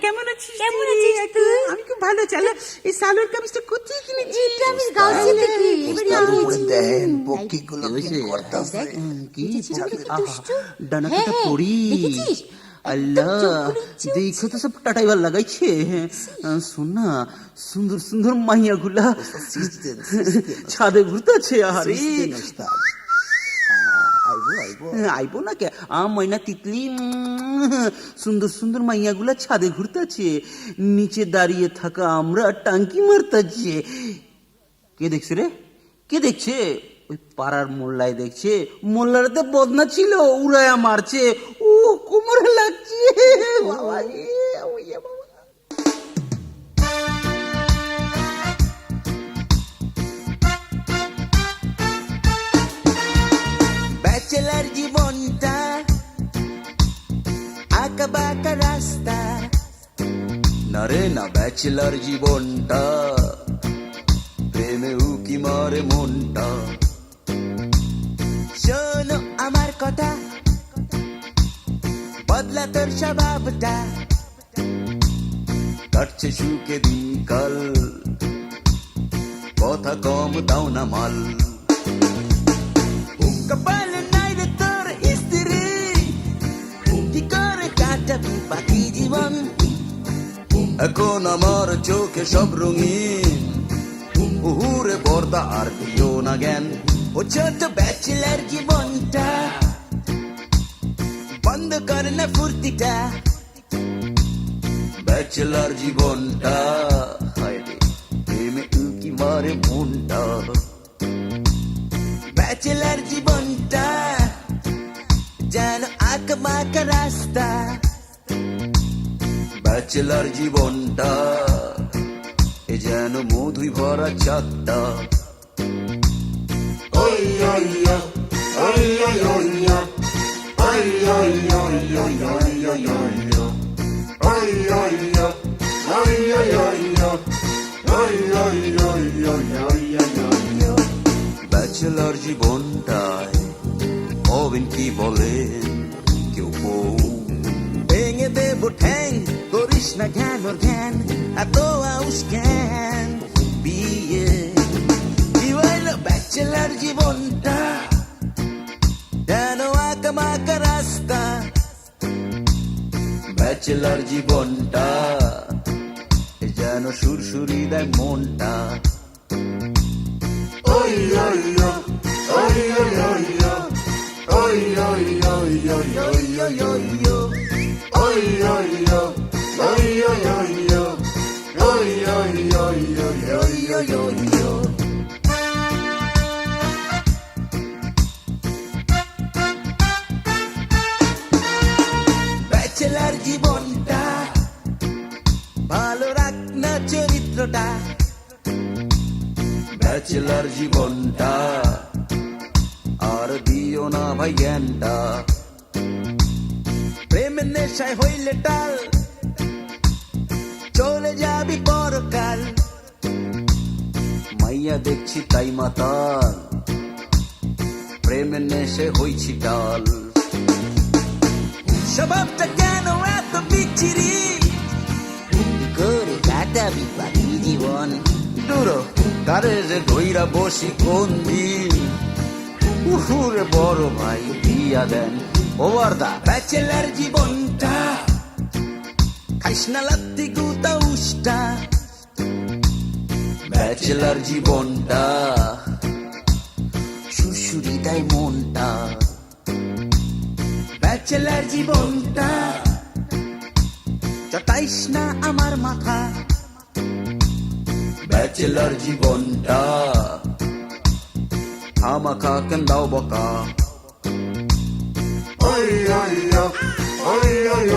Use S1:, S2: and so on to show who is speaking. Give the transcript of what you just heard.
S1: কেমন আছিস?
S2: কেমন আছিস তুই?
S1: আমি খুব ভালো। চলো, এই সালোয়ার কামিজটা কোথায় কিনেছি?
S2: এটা আমি গাউসি থেকে এবারে আনিয়েছি।
S3: দেন পক্ষীগুলো কি করতেছে
S4: কি
S2: ছেলেগুলো কি দুষ্টু?
S4: ডানাকাটা
S2: হ্যাঁ,
S4: পড়ি
S2: দেখেছিস?
S4: আল্লাহ
S2: চোখগুলো ইচ্ছে
S4: দেখো তো সব টাটাইবার লাগাইছে শোন না, সুন্দর সুন্দর মাইয়া গুলা ছাদে ঘুরতেছে। আরে আইবো না কে ময়না তিতলি, সুন্দর সুন্দর মাইয়া গুলা ছাদে ঘুরতেছে, নিচে দাঁড়িয়ে থাকা আমরা টাঙ্কি মারতাছে। কে দেখছে রে? কে দেখছে? ওই পাড়ার মোল্লায় দেখছে। মোল্লারতে বদনা ছিল, উড়ায়া মারছে। ও কোমরে লাগছে বাবা রে, ওইয়া বাবা।
S3: ব্যাচেলার জীবনটা আঁকা বাঁকা রাস্তা, না রে না ব্যাচেলার জীবনটা প্রেমে উকি মারে মনটা। শোনো আমার কথা, বদলা তোর স্বভাবটা, কাটছে সুখে দিনকাল, কথা কম দাও না মাল। কপালে নাই রে তোর স্ত্রী, কি করে কাটাবি বাকি জীবন? এখন আমার চোখে সব রঙিন, উহুরে পর্দা আর দিও না জ্ঞান। ও ছোট ব্যাচেলার জীবনটা বন্ধ কর না ফুর্তিটা। ব্যাচেলার জীবনটা হায় রে প্রেমে উকি মারে মনটা। ব্যাচেলার জীবনটা যেন আঁকা বাঁকা রাস্তা, ব্যাচেলার জীবনটা এ যেন মধুই ভরা চাকটা। ওই ওই ওই ওই ওই ওই ওই ওই ওই ওই ওই ওই ব্যাচেলার জীবনটায় হবেন কি বলেন কেউ বউ? ভেঙে দেব ঠ্যাং, করিস না জ্ঞান ওর জ্ঞান, এত আউস জ্ঞান বিয়ে কি হইল? ব্যাচেলার জীবনটা যেন আঁকা বাঁকা রাস্তা, ব্যাচেলার জীবনটা যেন সুরসুরি দেয় মনটা। ওই ওই ওই ওই ওই ওই ওই ওই ওই ওই ওই ওই ওই ওই ওই ওই ওই ওই। ব্যাচেলার জীবনটা ভালো রাখ না চরিত্রটা, ব্যাচেলার জীবনটা আর দিও না ভাই জ্ঞানটা। প্রেমের নেশায় হইলে টাল, চলে যাবি পরকাল। মাইয়া দেখছি তাই মাতাল, প্রেমের নেশে হইছি টাল। স্বভাবটা কেন এত বিচ্ছিরি, করে কাটাবি বাকি জীবন? দূর কারে যে ধইরা বসি কোন দিন, উহুরে বড় ভাই দিয়া দেন ও বর্দা। ব্যাচেলার জীবনটা খাইস না লাত্তি গুতা উষ্টা, ব্যাচেলার জীবনটা সুরসুরি দেয় মনটা। ব্যাচেলার জীবনটা চটাইস না আমার মাথা, ব্যাচেলার জীবনটা খামাখা কেন দাও বকা। ওই ওই ওই ওই